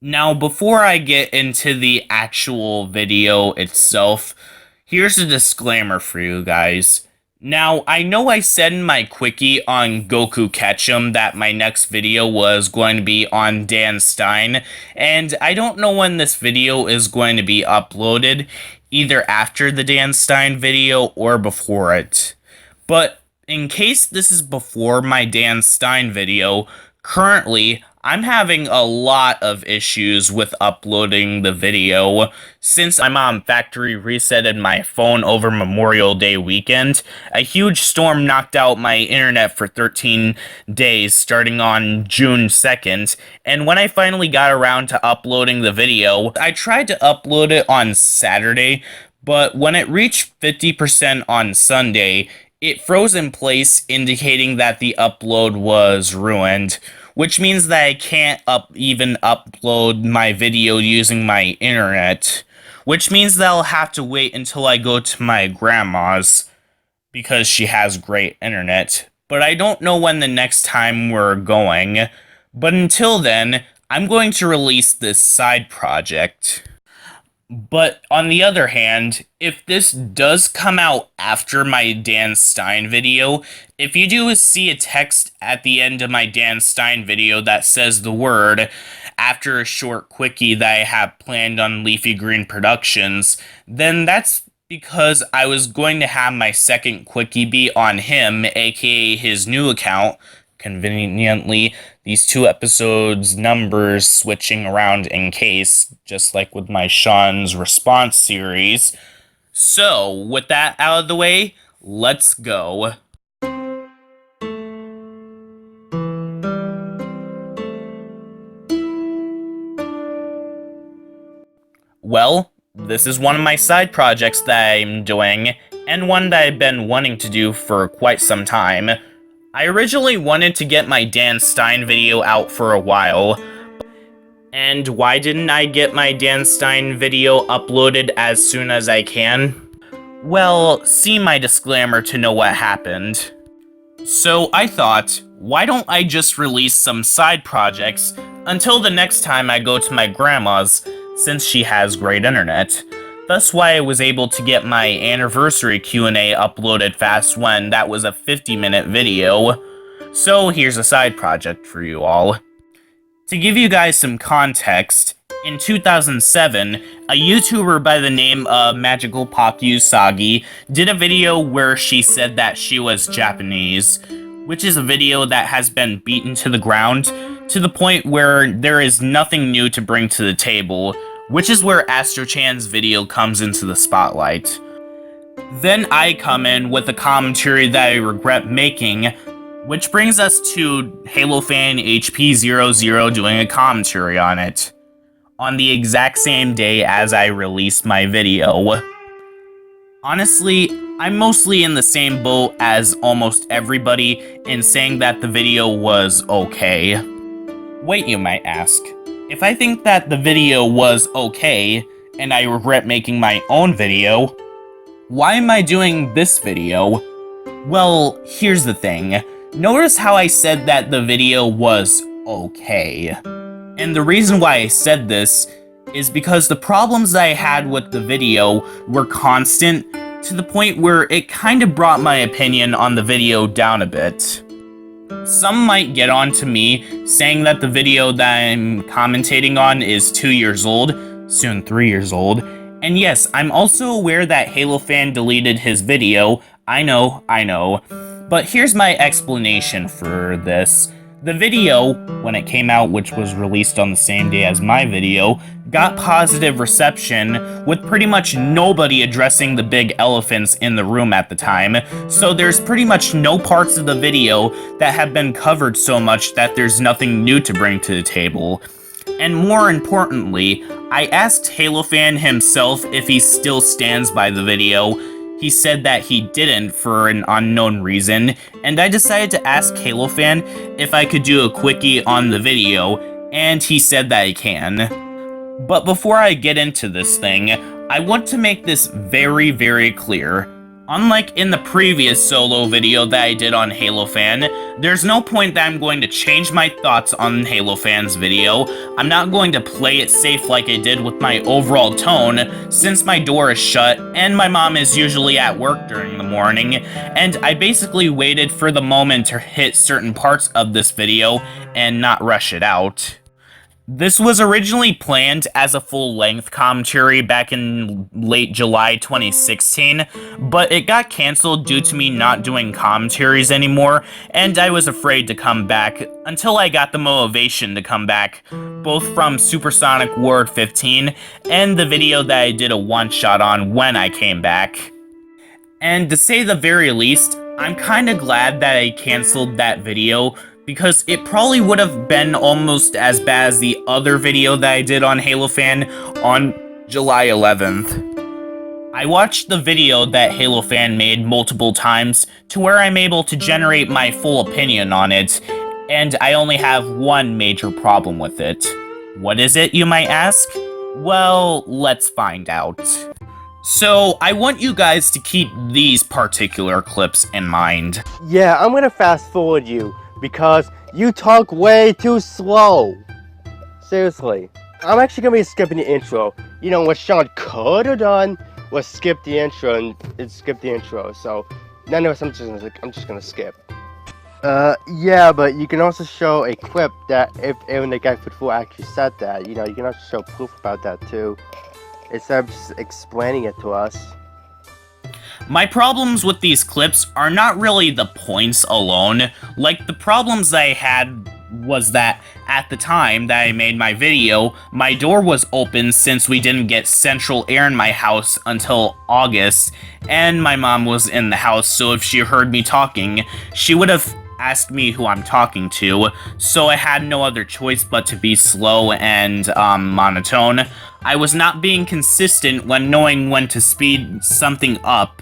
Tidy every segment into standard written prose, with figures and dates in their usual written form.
Now, before I get into the actual video itself, here's a disclaimer for you guys. Now, I know I said in my quickie on GOKU KETCHUM that my next video was going to be on Dan Stein, and I don't know when this video is going to be uploaded, either after the Dan Stein video or before it. But in case this is before my Dan Stein video, currently, I'm having a lot of issues with uploading the video. Since my mom factory resetted my phone over Memorial Day weekend, a huge storm knocked out my internet for 13 days starting on June 2nd, and when I finally got around to uploading the video, I tried to upload it on Saturday, but when it reached 50% on Sunday, it froze in place, indicating that the upload was ruined, which means that I can't even upload my video using my internet, which means that I'll have to wait until I go to my grandma's, because she has great internet. But I don't know when the next time we're going, but until then, I'm going to release this side project. But on the other hand, if this does come out after my Dan Stein video, if you do see a text at the end of my Dan Stein video that says the word after a short quickie that I have planned on Leafy Green Productions, then that's because I was going to have my second quickie be on him, aka his new account. Conveniently, these two episodes numbers switching around in case, just like with my Sean's Response series. So, with that out of the way, let's go. Well, this is one of my side projects that I'm doing, and one that I've been wanting to do for quite some time. I originally wanted to get my Dan Stein video out for a while. And why didn't I get my Dan Stein video uploaded as soon as I can? Well, see my disclaimer to know what happened. So I thought, why don't I just release some side projects until the next time I go to my grandma's, since she has great internet. That's why I was able to get my anniversary Q&A uploaded fast when that was a 50-minute video. So here's a side project for you all. To give you guys some context, in 2007, a YouTuber by the name of Magical Paku Usagi did a video where she said that she was Japanese, which is a video that has been beaten to the ground to the point where there is nothing new to bring to the table, which is where Astro-chan's video comes into the spotlight. Then I come in with a commentary that I regret making, which brings us to Halofan Hp00 doing a commentary on it, on the exact same day as I released my video. Honestly, I'm mostly in the same boat as almost everybody in saying that the video was okay. Wait, you might ask. If I think that the video was okay, and I regret making my own video, why am I doing this video? Well, here's the thing. Notice how I said that the video was okay. And the reason why I said this is because the problems that I had with the video were constant to the point where it kind of brought my opinion on the video down a bit. Some might get on to me saying that the video that I'm commentating on is 2 years old, soon 3 years old, and yes, I'm also aware that Halofan deleted his video, I know, but here's my explanation for this. The video, when it came out, which was released on the same day as my video, got positive reception, with pretty much nobody addressing the big elephants in the room at the time, so there's pretty much no parts of the video that have been covered so much that there's nothing new to bring to the table. And more importantly, I asked Halofan himself if he still stands by the video. He said that he didn't for an unknown reason, and I decided to ask Halofan if I could do a quickie on the video, and he said that he can. But before I get into this thing, I want to make this very, very clear. Unlike in the previous solo video that I did on Halofan, there's no point that I'm going to change my thoughts on Halofan's video. I'm not going to play it safe like I did with my overall tone, since my door is shut and my mom is usually at work during the morning, and I basically waited for the moment to hit certain parts of this video and not rush it out. This was originally planned as a full-length commentary back in late July 2016, but it got cancelled due to me not doing commentaries anymore, and I was afraid to come back until I got the motivation to come back, both from Supersonic Ward 15 and the video that I did a one-shot on when I came back. And to say the very least, I'm kinda glad that I cancelled that video, because it probably would have been almost as bad as the other video that I did on Halofan on July 11th. I watched the video that Halofan made multiple times to where I'm able to generate my full opinion on it, and I only have one major problem with it. What is it, you might ask? Well, let's find out. So, I want you guys to keep these particular clips in mind. Yeah, I'm gonna fast forward you, because you talk way too slow. Seriously. I'm actually gonna be skipping the intro. You know, what Sean could have done was skip the intro and skip the intro. So, none of us, I'm just gonna skip. Yeah, but you can also show a clip that if when the guy Footful actually said that, you know, you can also show proof about that too, instead of just explaining it to us. My problems with these clips are not really the points alone. Like, the problems that I had was that at the time that I made my video, my door was open since we didn't get central air in my house until August, and my mom was in the house, so if she heard me talking, she would have asked me who I'm talking to, so I had no other choice but to be slow and monotone. I was not being consistent when knowing when to speed something up,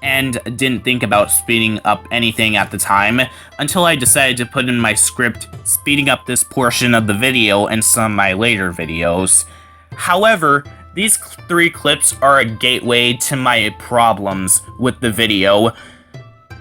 and didn't think about speeding up anything at the time, until I decided to put in my script speeding up this portion of the video and some of my later videos. However, these three clips are a gateway to my problems with the video.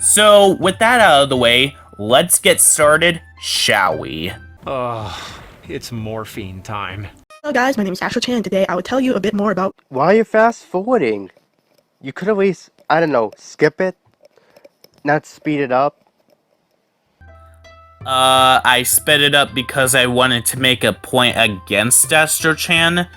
So, with that out of the way, let's get started, shall we? It's morphine time. Hello guys, my name is Astro Chan, and today I will tell you a bit more about— Why are you fast forwarding? You could at least, I don't know, skip it? Not speed it up? I sped it up because I wanted to make a point against Astro-chan.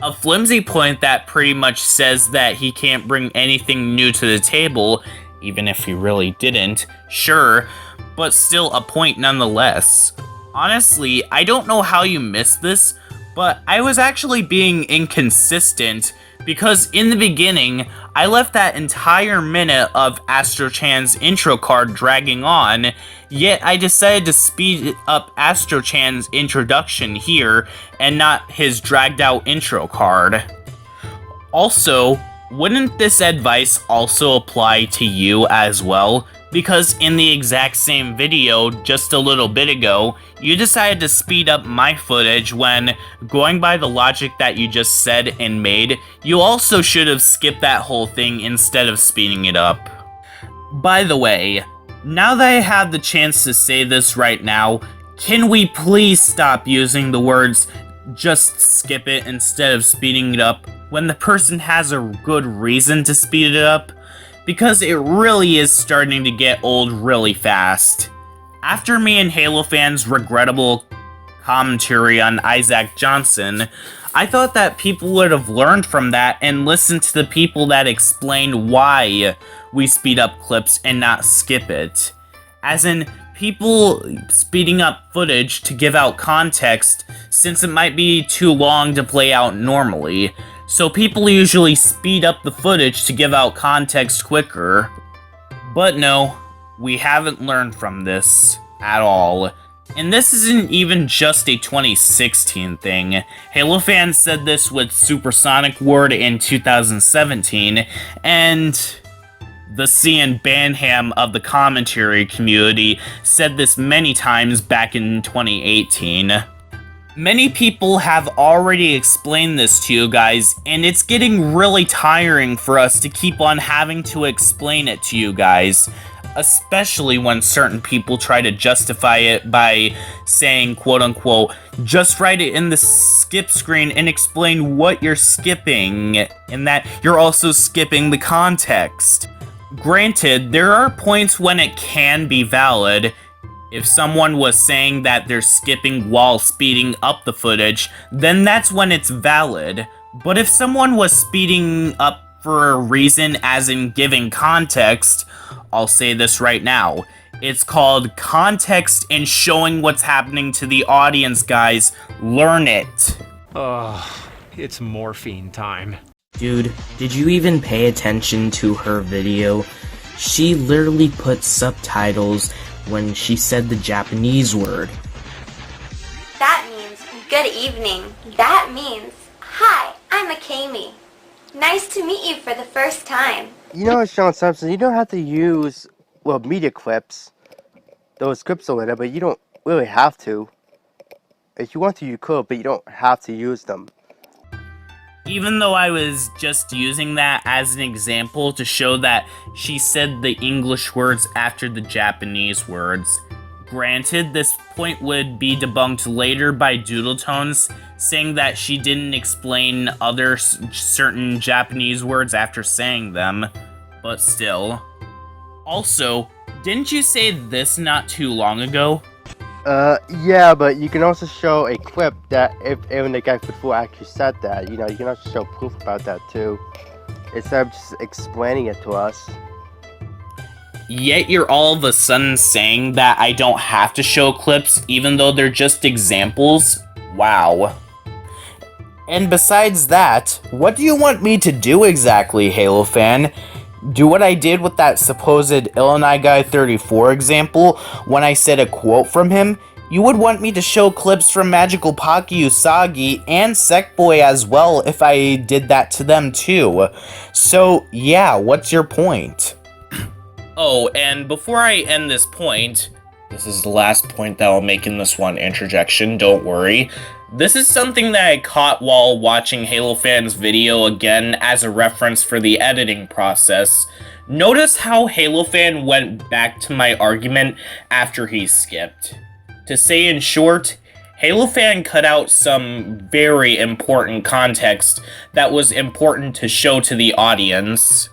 A flimsy point that pretty much says that he can't bring anything new to the table, even if he really didn't, sure, but still a point nonetheless. Honestly, I don't know how you missed this, but I was actually being inconsistent, because in the beginning, I left that entire minute of Astro-chan's intro card dragging on, yet I decided to speed up Astro-chan's introduction here, and not his dragged out intro card. Also, wouldn't this advice also apply to you as well? Because in the exact same video just a little bit ago, you decided to speed up my footage when, going by the logic that you just said and made, you also should have skipped that whole thing instead of speeding it up. By the way, now that I have the chance to say this right now, can we please stop using the words "just skip it" instead of speeding it up when the person has a good reason to speed it up? Because it really is starting to get old really fast. After me and Halofan's regrettable commentary on Isaac Johnson, I thought that people would have learned from that and listened to the people that explained why we speed up clips and not skip it. As in, people speeding up footage to give out context, since it might be too long to play out normally. So people usually speed up the footage to give out context quicker. But no, we haven't learned from this at all. And this isn't even just a 2016 thing. Halofan said this with Supersonic Ward in 2017, and the Cian Banham of the commentary community said this many times back in 2018. Many people have already explained this to you guys, and it's getting really tiring for us to keep on having to explain it to you guys. Especially when certain people try to justify it by saying, quote-unquote, just write it in the skip screen and explain what you're skipping, and that you're also skipping the context. Granted, there are points when it can be valid. If someone was saying that they're skipping while speeding up the footage, then that's when it's valid. But if someone was speeding up for a reason, as in giving context, I'll say this right now. It's called context and showing what's happening to the audience, guys. Learn it. It's morphine time. Dude, did you even pay attention to her video? She literally put subtitles when she said the Japanese word. That means good evening. That means, hi, I'm Akemi. Nice to meet you for the first time. You know, Sean Simpson, you don't have to use, well, media clips, those clips or whatever, but you don't really have to. If you want to, you could, but you don't have to use them. Even though I was just using that as an example to show that she said the English words after the Japanese words. Granted, this point would be debunked later by Doodletones, saying that she didn't explain other certain Japanese words after saying them, but still. Also, didn't you say this not too long ago? Yeah, but you can also show a clip that if Aaron the guy football actually said that, you know, you can also show proof about that too, instead of just explaining it to us. Yet you're all of a sudden saying that I don't have to show clips, even though they're just examples? Wow. And besides that, what do you want me to do exactly, Halofan? Do what I did with that supposed Illinois Guy 34 example when I said a quote from him? You would want me to show clips from Magical Pocky Usagi and Sackboy as well if I did that to them too. So yeah, what's your point? Oh, and before I end this point, this is the last point that I'll make in this one interjection, don't worry. This is something that I caught while watching Halofan's video again as a reference for the editing process. Notice how Halofan went back to my argument after he skipped. To say in short, Halofan cut out some very important context that was important to show to the audience.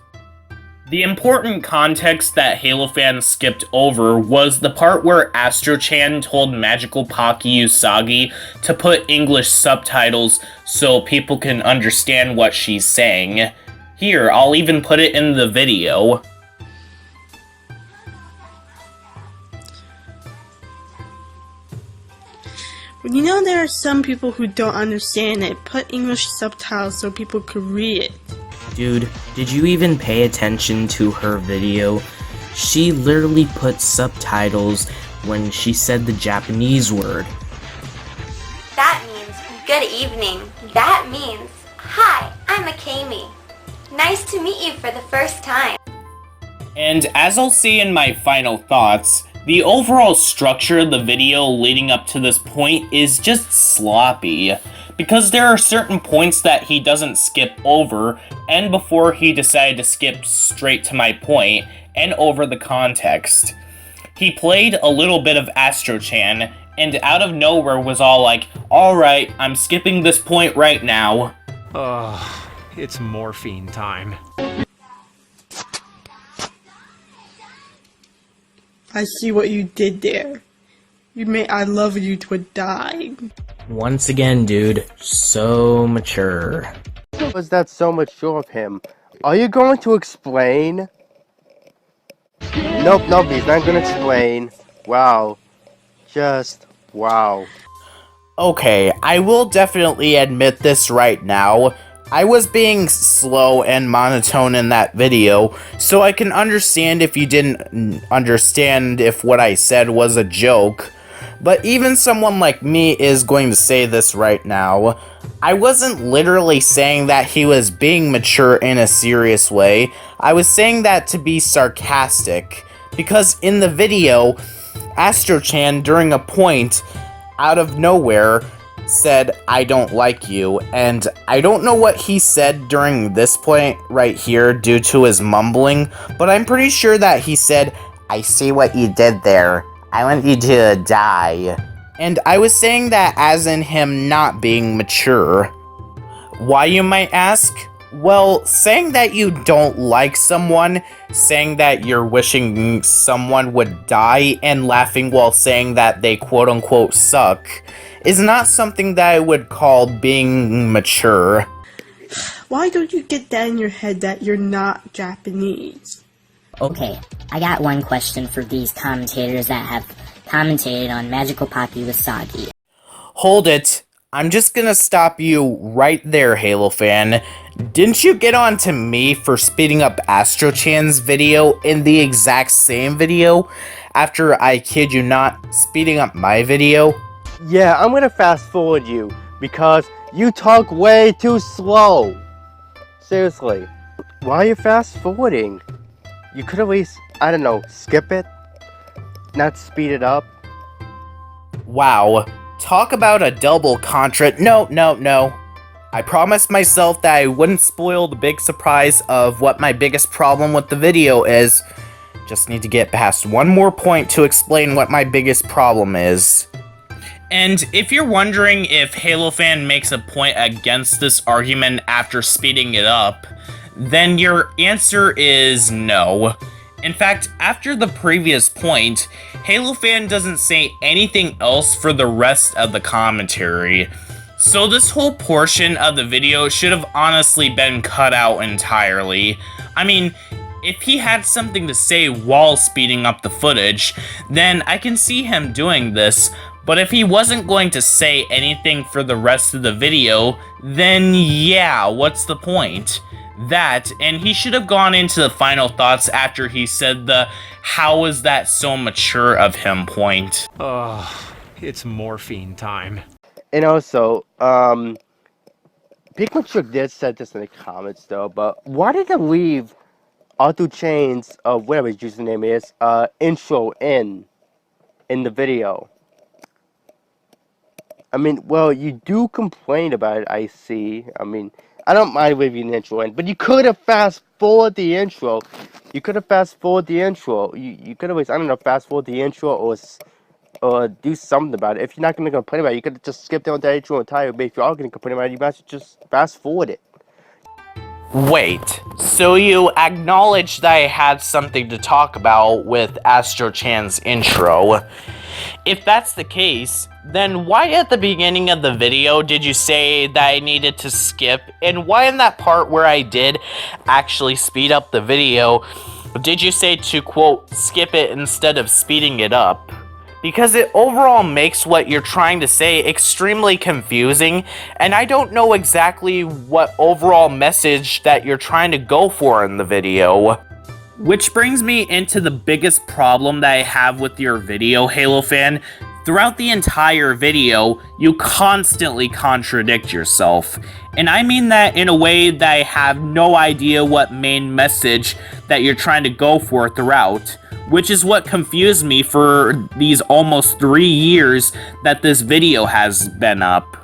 The important context that Halofan skipped over was the part where Astro-chan told Magical Pocky Usagi to put English subtitles so people can understand what she's saying. Here, I'll even put it in the video. You know, there are some people who don't understand it. Put English subtitles so people could read it. Dude, did you even pay attention to her video? She literally put subtitles when she said the Japanese word. That means good evening. That means, hi, I'm Akemi. Nice to meet you for the first time. And as I'll see in my final thoughts, the overall structure of the video leading up to this point is just sloppy, because there are certain points that he doesn't skip over, and before he decided to skip straight to my point, and over the context. He played a little bit of Astro-chan, and out of nowhere was all like, alright, I'm skipping this point right now. It's morphine time. I see what you did there. You made I love you to a die. Once again, dude, so mature. Was that so mature of him? Are you going to explain? Nope, he's not gonna explain. Wow. Just wow. Okay, I will definitely admit this right now. I was being slow and monotone in that video, so I can understand if you didn't understand if what I said was a joke. But even someone like me is going to say this right now. I wasn't literally saying that he was being mature in a serious way. I was saying that to be sarcastic. Because in the video, Astro-chan, during a point, out of nowhere, said, "I don't like you," and I don't know what he said during this point right here due to his mumbling, but I'm pretty sure that he said, "I see what you did there. I want you to die." And I was saying that as in him not being mature. Why, you might ask? Well, saying that you don't like someone, saying that you're wishing someone would die, and laughing while saying that they quote-unquote suck is not something that I would call being mature. Why don't you get that in your head that you're not Japanese? Okay, I got one question for these commentators that have commentated on Magical Pocky Usagi. Hold it. I'm just gonna stop you right there, Halofan. Didn't you get on to me for speeding up Astro-chan's video in the exact same video after, I kid you not, speeding up my video? Yeah, I'm gonna fast forward you because you talk way too slow. Seriously, why are you fast forwarding? You could at least, I don't know, skip it? Not speed it up? Wow. Talk about a double no. I promised myself that I wouldn't spoil the big surprise of what my biggest problem with the video is. Just need to get past one more point to explain what my biggest problem is. And if you're wondering if Halofan makes a point against this argument after speeding it up, then your answer is no. In fact, after the previous point, Halofan doesn't say anything else for the rest of the commentary. So this whole portion of the video should have honestly been cut out entirely. I mean, if he had something to say while speeding up the footage, then I can see him doing this, but if he wasn't going to say anything for the rest of the video, then yeah, what's the point? That, and he should have gone into the final thoughts after he said the "how is that so mature of him" point. It's morphine time. And also, Pikachu did said this in the comments though, but why did it leave auto chains of whatever his username is, intro in the video? I mean, well, you do complain about it, I see. I mean, I don't mind leaving the intro in, but you could have fast forward the intro. You could have fast forward the intro. You could have, I don't know, fast forward the intro or do something about it. If you're not going to complain about it, you could have just skipped down the intro entirely. But if you are going to complain about it, you might just fast forward it. Wait, so you acknowledged that I had something to talk about with Astro-chan's intro. If that's the case, then why at the beginning of the video did you say that I needed to skip, and why in that part where I did actually speed up the video, did you say to quote, skip it instead of speeding it up? Because it overall makes what you're trying to say extremely confusing, and I don't know exactly what overall message that you're trying to go for in the video. Which brings me into the biggest problem that I have with your video, Halofan. Throughout the entire video, you constantly contradict yourself. And I mean that in a way that I have no idea what main message that you're trying to go for throughout. Which is what confused me for these almost 3 years that this video has been up.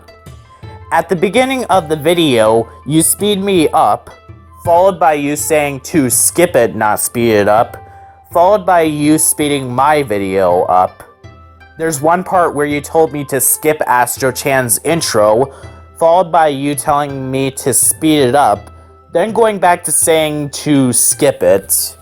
At the beginning of the video, you speed me up, followed by you saying to skip it, not speed it up, followed by you speeding my video up. There's one part where you told me to skip Astro-chan's intro, followed by you telling me to speed it up, then going back to saying to skip it.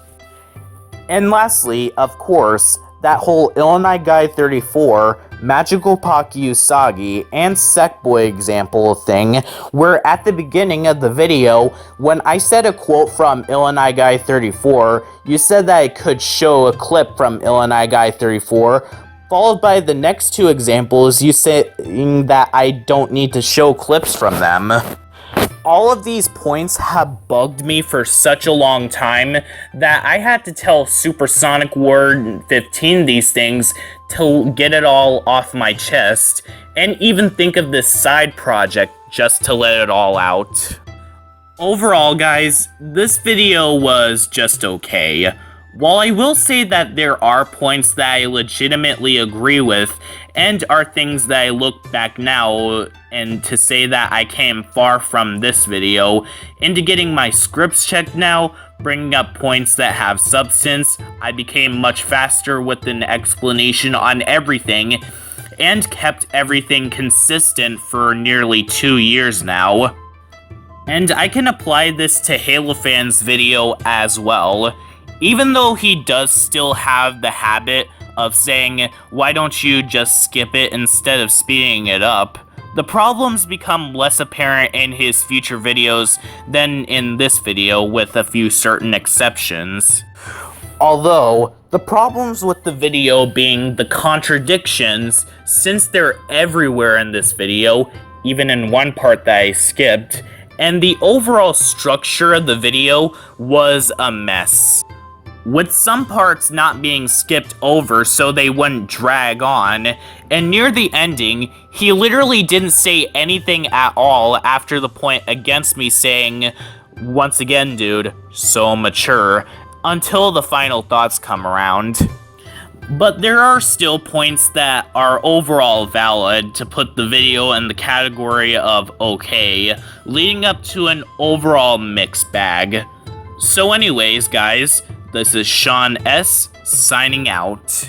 And lastly, of course, that whole Illinois Guy 34, Magical Pocky Usagi, and Sackboy example thing, where at the beginning of the video, when I said a quote from Illinois Guy 34, you said that I could show a clip from Illinois Guy 34, followed by the next two examples, you saying that I don't need to show clips from them. All of these points have bugged me for such a long time that I had to tell Supersonic Ward 15 these things to get it all off my chest, and even think of this side project just to let it all out. Overall, guys, this video was just okay. While I will say that there are points that I legitimately agree with, and are things that I look back now and to say that I came far from this video, into getting my scripts checked now, bringing up points that have substance, I became much faster with an explanation on everything, and kept everything consistent for nearly 2 years now. And I can apply this to Halofan's video as well. Even though he does still have the habit of saying, why don't you just skip it instead of speeding it up, the problems become less apparent in his future videos than in this video, with a few certain exceptions. Although, the problems with the video being the contradictions, since they're everywhere in this video, even in one part that I skipped, and the overall structure of the video was a mess, with some parts not being skipped over so they wouldn't drag on, and near the ending, he literally didn't say anything at all after the point against me saying, once again dude, so mature, until the final thoughts come around. But there are still points that are overall valid to put the video in the category of okay, leading up to an overall mixed bag. So anyways guys, this is Sean S. signing out.